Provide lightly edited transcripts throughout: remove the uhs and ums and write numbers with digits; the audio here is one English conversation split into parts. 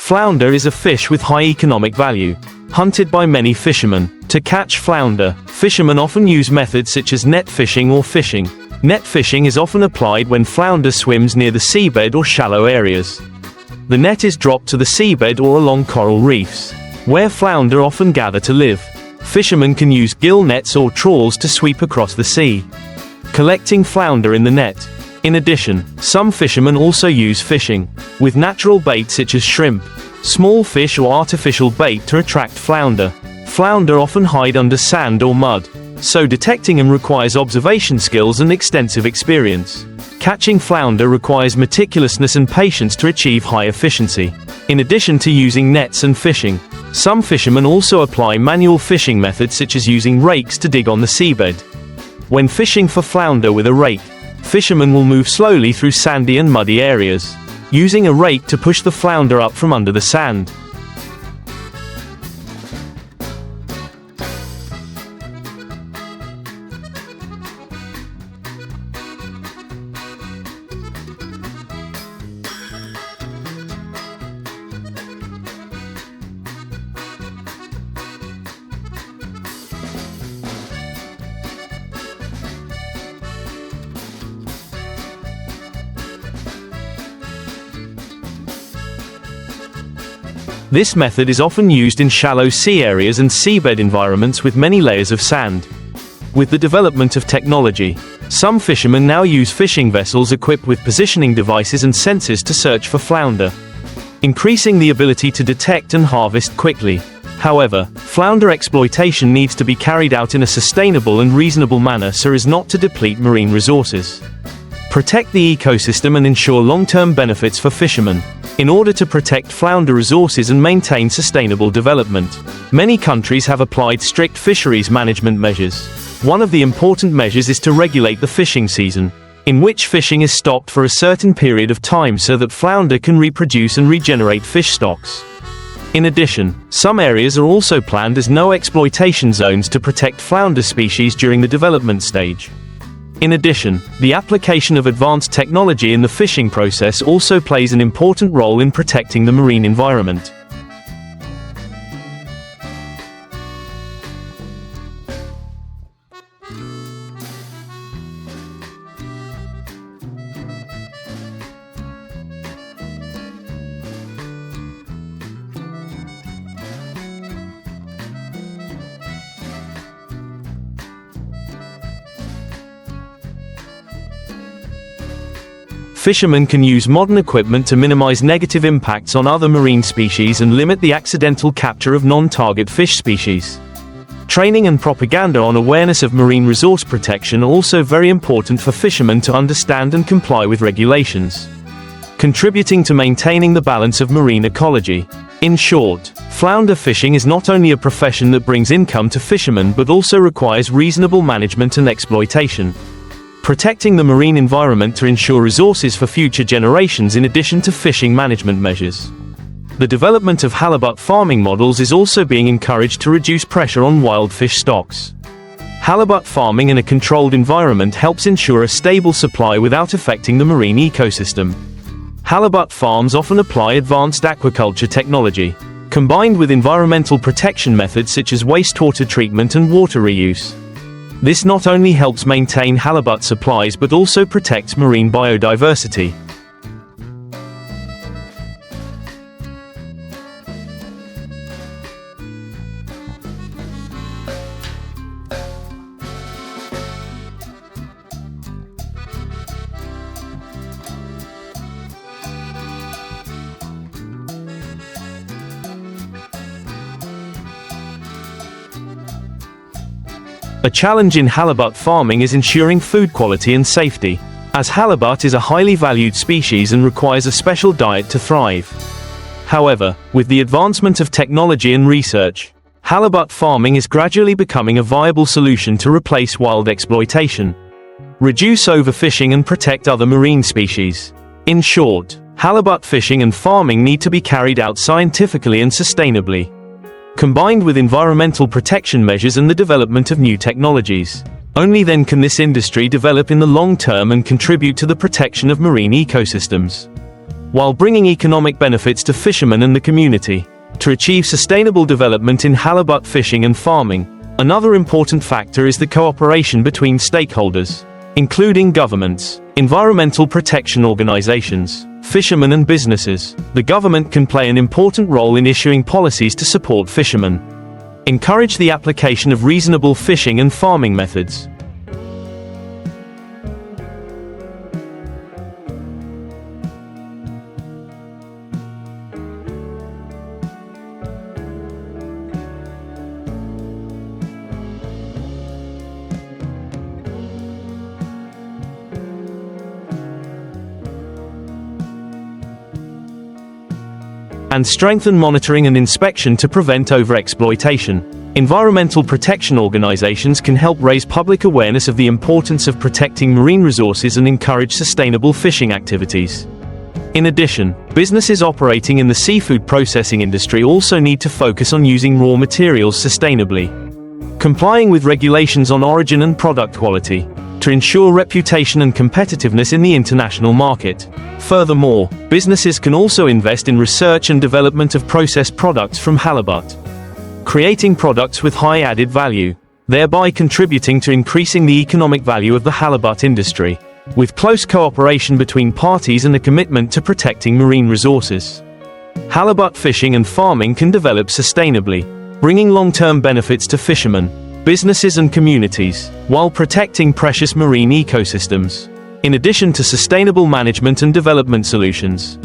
Flounder is a fish with high economic value, hunted by many fishermen. To catch flounder, fishermen often use methods such as net fishing or fishing. Net fishing is often applied when flounder swims near the seabed or shallow areas. The net is dropped to the seabed or along coral reefs, where flounder often gather to live. Fishermen can use gill nets or trawls to sweep across the sea, collecting flounder in the net. In addition, some fishermen also use fishing with natural bait such as shrimp, small fish or artificial bait to attract flounder. Flounder often hide under sand or mud, so detecting them requires observation skills and extensive experience. Catching flounder requires meticulousness and patience to achieve high efficiency. In addition to using nets and fishing, some fishermen also apply manual fishing methods such as using rakes to dig on the seabed. When fishing for flounder with a rake, fishermen will move slowly through sandy and muddy areas, using a rake to push the flounder up from under the sand. This method is often used in shallow sea areas and seabed environments with many layers of sand. With the development of technology, some fishermen now use fishing vessels equipped with positioning devices and sensors to search for flounder, increasing the ability to detect and harvest quickly. However, flounder exploitation needs to be carried out in a sustainable and reasonable manner so as not to deplete marine resources, protect the ecosystem and ensure long-term benefits for fishermen. In order to protect flounder resources and maintain sustainable development, many countries have applied strict fisheries management measures. One of the important measures is to regulate the fishing season, in which fishing is stopped for a certain period of time so that flounder can reproduce and regenerate fish stocks. In addition, some areas are also planned as no exploitation zones to protect flounder species during the development stage. In addition, the application of advanced technology in the fishing process also plays an important role in protecting the marine environment. Fishermen can use modern equipment to minimize negative impacts on other marine species and limit the accidental capture of non-target fish species. Training and propaganda on awareness of marine resource protection are also very important for fishermen to understand and comply with regulations, contributing to maintaining the balance of marine ecology. In short, flounder fishing is not only a profession that brings income to fishermen but also requires reasonable management and exploitation, protecting the marine environment to ensure resources for future generations in addition to fishing management measures. The development of halibut farming models is also being encouraged to reduce pressure on wild fish stocks. Halibut farming in a controlled environment helps ensure a stable supply without affecting the marine ecosystem. Halibut farms often apply advanced aquaculture technology, combined with environmental protection methods such as wastewater treatment and water reuse. This not only helps maintain halibut supplies but also protects marine biodiversity. A challenge in halibut farming is ensuring food quality and safety, as halibut is a highly valued species and requires a special diet to thrive. However, with the advancement of technology and research, halibut farming is gradually becoming a viable solution to replace wild exploitation, reduce overfishing and protect other marine species. In short, halibut fishing and farming need to be carried out scientifically and sustainably, combined with environmental protection measures and the development of new technologies. Only then can this industry develop in the long term and contribute to the protection of marine ecosystems. while bringing economic benefits to fishermen and the community. To achieve sustainable development in halibut fishing and farming, another important factor is the cooperation between stakeholders, including governments, environmental protection organizations, fishermen and businesses. The government can play an important role in issuing policies to support fishermen, encourage the application of reasonable fishing and farming methods. And strengthen monitoring and inspection to prevent overexploitation. Environmental protection organizations can help raise public awareness of the importance of protecting marine resources and encourage sustainable fishing activities. In addition, businesses operating in the seafood processing industry also need to focus on using raw materials sustainably, complying with regulations on origin and product quality, to ensure reputation and competitiveness in the international market. Furthermore, businesses can also invest in research and development of processed products from halibut, creating products with high added value, thereby contributing to increasing the economic value of the halibut industry. With close cooperation between parties and a commitment to protecting marine resources, halibut fishing and farming can develop sustainably, bringing long-term benefits to fishermen, businesses and communities, while protecting precious marine ecosystems. In addition to sustainable management and development solutions,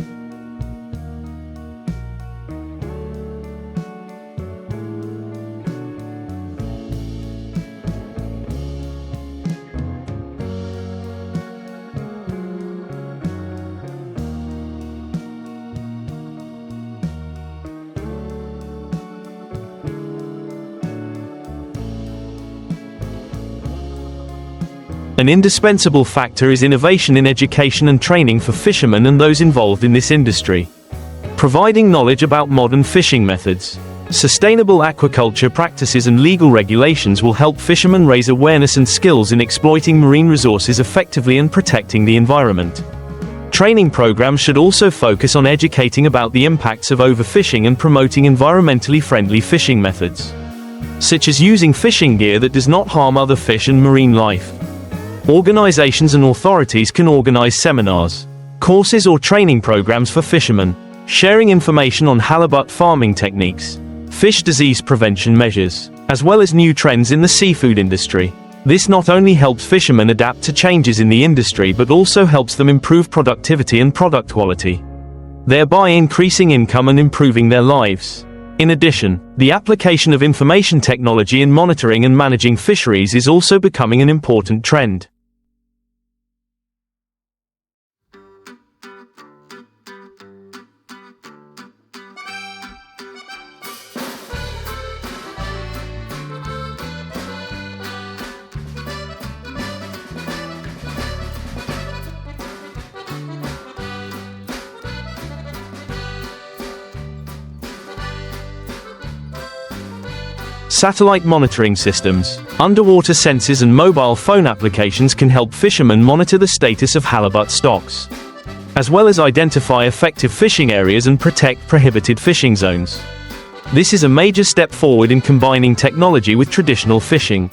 an indispensable factor is innovation in education and training for fishermen and those involved in this industry. Providing knowledge about modern fishing methods, sustainable aquaculture practices and legal regulations will help fishermen raise awareness and skills in exploiting marine resources effectively and protecting the environment. Training programs should also focus on educating about the impacts of overfishing and promoting environmentally friendly fishing methods, such as using fishing gear that does not harm other fish and marine life. Organizations and authorities can organize seminars, courses or training programs for fishermen, sharing information on halibut farming techniques, fish disease prevention measures, as well as new trends in the seafood industry. This not only helps fishermen adapt to changes in the industry but also helps them improve productivity and product quality, thereby increasing income and improving their lives. In addition, the application of information technology in monitoring and managing fisheries is also becoming an important trend. Satellite monitoring systems, underwater sensors and mobile phone applications can help fishermen monitor the status of halibut stocks, as well as identify effective fishing areas and protect prohibited fishing zones. This is a major step forward in combining technology with traditional fishing,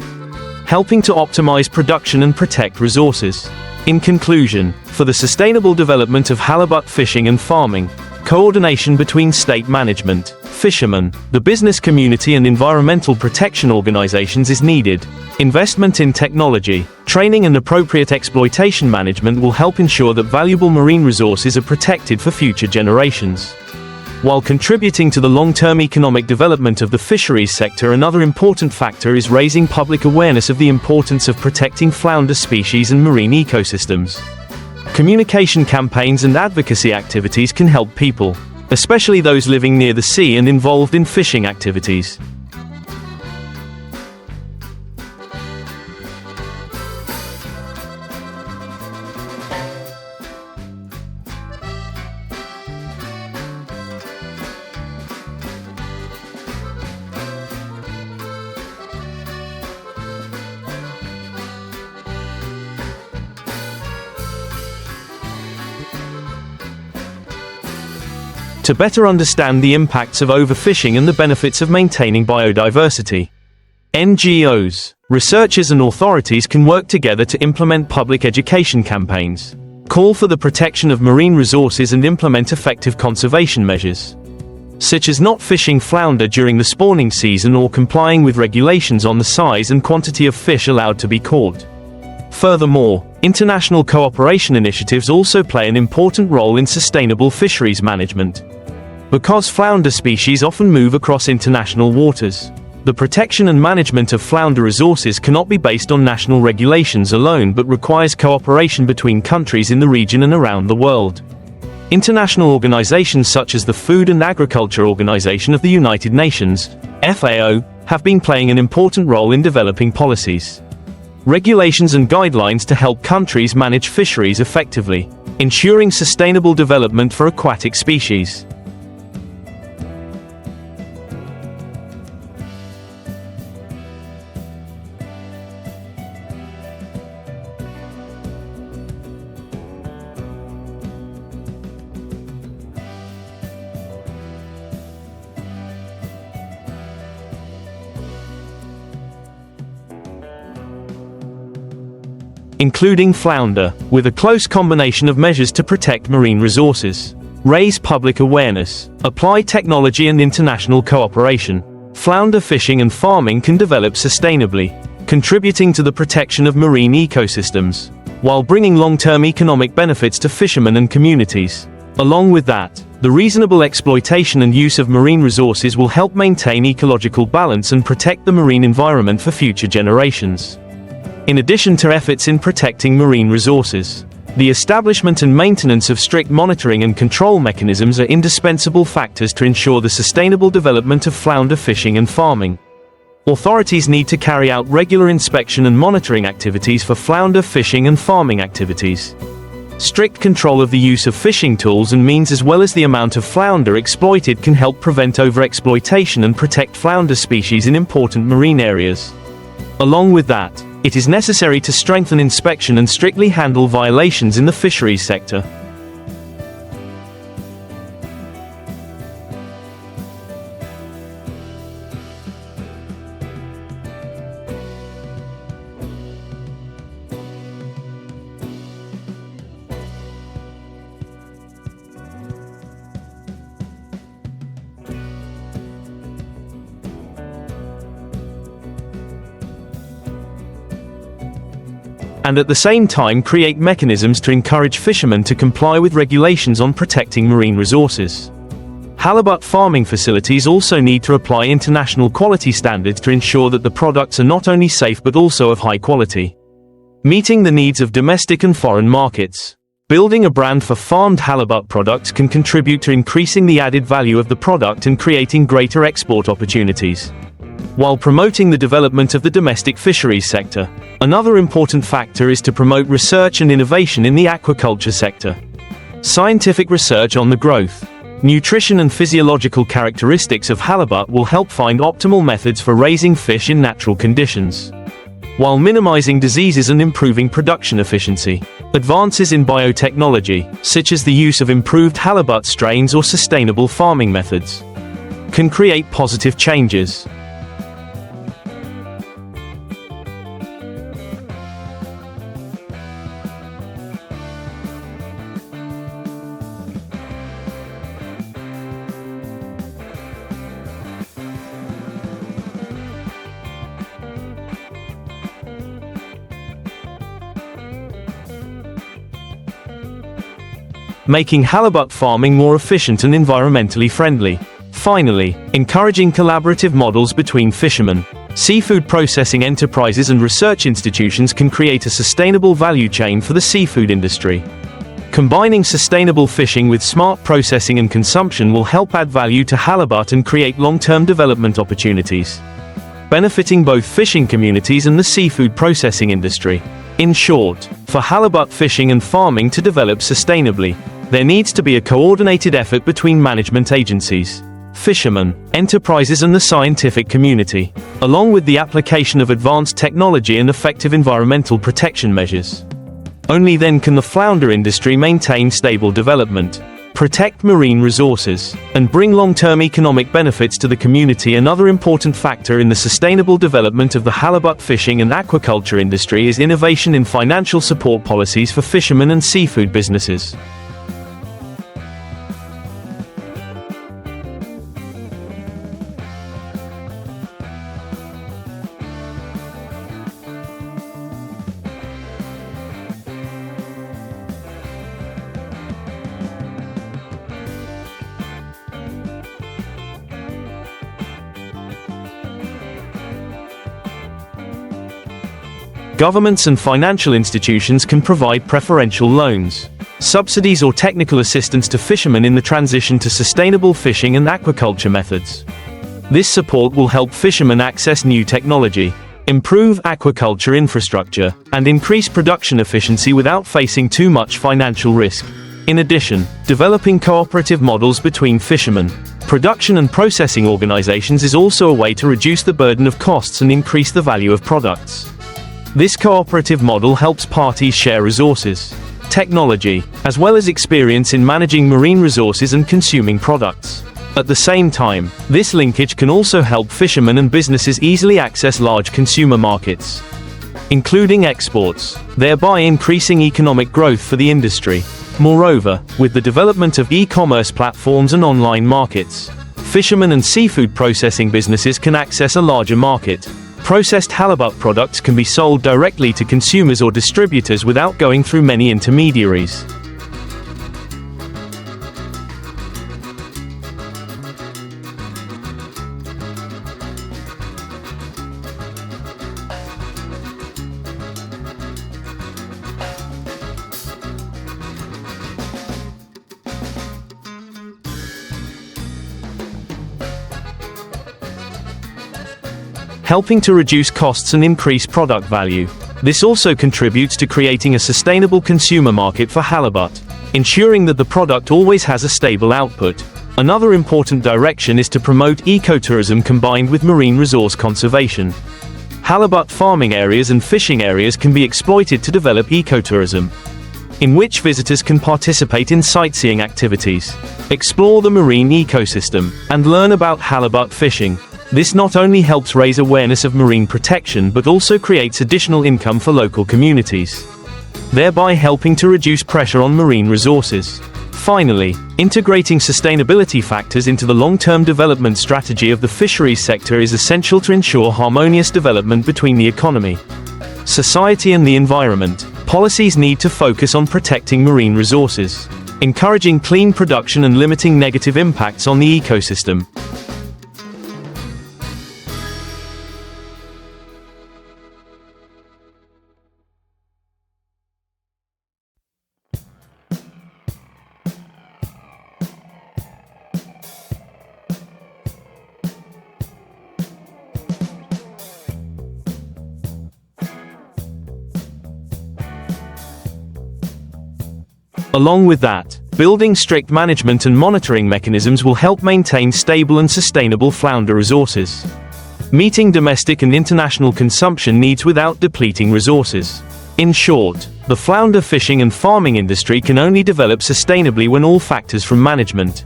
helping to optimize production and protect resources. In conclusion, for the sustainable development of halibut fishing and farming, coordination between state management, fishermen, the business community and environmental protection organizations is needed. Investment in technology, training and appropriate exploitation management will help ensure that valuable marine resources are protected for future generations, while contributing to the long-term economic development of the fisheries sector. Another important factor is raising public awareness of the importance of protecting flounder species and marine ecosystems. Communication campaigns and advocacy activities can help people, especially those living near the sea and involved in fishing activities, to better understand the impacts of overfishing and the benefits of maintaining biodiversity. NGOs, researchers and authorities can work together to implement public education campaigns, call for the protection of marine resources and implement effective conservation measures, such as not fishing flounder during the spawning season or complying with regulations on the size and quantity of fish allowed to be caught. Furthermore, international cooperation initiatives also play an important role in sustainable fisheries management. Because flounder species often move across international waters, the protection and management of flounder resources cannot be based on national regulations alone but requires cooperation between countries in the region and around the world. International organizations such as the Food and Agriculture Organization of the United Nations, FAO, have been playing an important role in developing policies, regulations and guidelines to help countries manage fisheries effectively, ensuring sustainable development for aquatic species. Including flounder, with a close combination of measures to protect marine resources, raise public awareness, apply technology and international cooperation, flounder fishing and farming can develop sustainably, contributing to the protection of marine ecosystems, while bringing long-term economic benefits to fishermen and communities. Along with that, the reasonable exploitation and use of marine resources will help maintain ecological balance and protect the marine environment for future generations. In addition to efforts in protecting marine resources, the establishment and maintenance of strict monitoring and control mechanisms are indispensable factors to ensure the sustainable development of flounder fishing and farming. Authorities need to carry out regular inspection and monitoring activities for flounder fishing and farming activities. Strict control of the use of fishing tools and means as well as the amount of flounder exploited can help prevent overexploitation and protect flounder species in important marine areas. Along with that, it is necessary to strengthen inspection and strictly handle violations in the fisheries sector. And at the same time create mechanisms to encourage fishermen to comply with regulations on protecting marine resources. Halibut farming facilities also need to apply international quality standards to ensure that the products are not only safe but also of high quality, meeting the needs of domestic and foreign markets. Building a brand for farmed halibut products can contribute to increasing the added value of the product and creating greater export opportunities, while promoting the development of the domestic fisheries sector. Another important factor is to promote research and innovation in the aquaculture sector. Scientific research on the growth, nutrition and physiological characteristics of halibut will help find optimal methods for raising fish in natural conditions, while minimizing diseases and improving production efficiency. Advances in biotechnology, such as the use of improved halibut strains or sustainable farming methods, can create positive changes. Making halibut farming more efficient and environmentally friendly. Finally, encouraging collaborative models between fishermen, seafood processing enterprises and research institutions can create a sustainable value chain for the seafood industry. Combining sustainable fishing with smart processing and consumption will help add value to halibut and create long-term development opportunities, benefiting both fishing communities and the seafood processing industry. In short, for halibut fishing and farming to develop sustainably, there needs to be a coordinated effort between management agencies, fishermen, enterprises and the scientific community, along with the application of advanced technology and effective environmental protection measures. Only then can the flounder industry maintain stable development. protect marine resources, and bring long-term economic benefits to the community. Another important factor in the sustainable development of the halibut fishing and aquaculture industry is innovation in financial support policies for fishermen and seafood businesses. Governments and financial institutions can provide preferential loans, subsidies or technical assistance to fishermen in the transition to sustainable fishing and aquaculture methods. This support will help fishermen access new technology, improve aquaculture infrastructure, and increase production efficiency without facing too much financial risk. In addition, developing cooperative models between fishermen, production and processing organizations is also a way to reduce the burden of costs and increase the value of products. This cooperative model helps parties share resources, technology, as well as experience in managing marine resources and consuming products. At the same time, this linkage can also help fishermen and businesses easily access large consumer markets, including exports, thereby increasing economic growth for the industry. Moreover, with the development of e-commerce platforms and online markets, fishermen and seafood processing businesses can access a larger market. Processed halibut products can be sold directly to consumers or distributors without going through many intermediaries. Helping to reduce costs and increase product value. This also contributes to creating a sustainable consumer market for halibut, ensuring that the product always has a stable output. Another important direction is to promote ecotourism combined with marine resource conservation. Halibut farming areas and fishing areas can be exploited to develop ecotourism, in which visitors can participate in sightseeing activities, explore the marine ecosystem, and learn about halibut fishing. This not only helps raise awareness of marine protection but also creates additional income for local communities, thereby helping to reduce pressure on marine resources. Finally, integrating sustainability factors into the long-term development strategy of the fisheries sector is essential to ensure harmonious development between the economy, society and the environment. Policies need to focus on protecting marine resources, encouraging clean production and limiting negative impacts on the ecosystem. Along with that, building strict management and monitoring mechanisms will help maintain stable and sustainable flounder resources, meeting domestic and international consumption needs without depleting resources. In short, the flounder fishing and farming industry can only develop sustainably when all factors from management,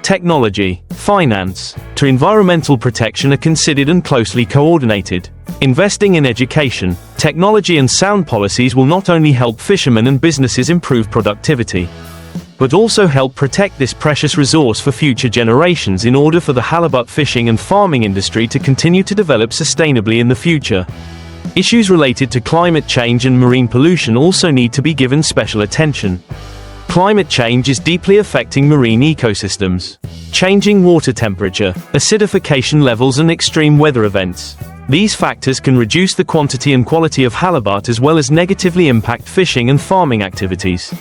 technology, finance, to environmental protection are considered and closely coordinated. Investing in education, technology and sound policies will not only help fishermen and businesses improve productivity, but also help protect this precious resource for future generations in order for the halibut fishing and farming industry to continue to develop sustainably in the future. Issues related to climate change and marine pollution also need to be given special attention. Climate change is deeply affecting marine ecosystems. Changing water temperature, acidification levels and extreme weather events. These factors can reduce the quantity and quality of halibut as well as negatively impact fishing and farming activities.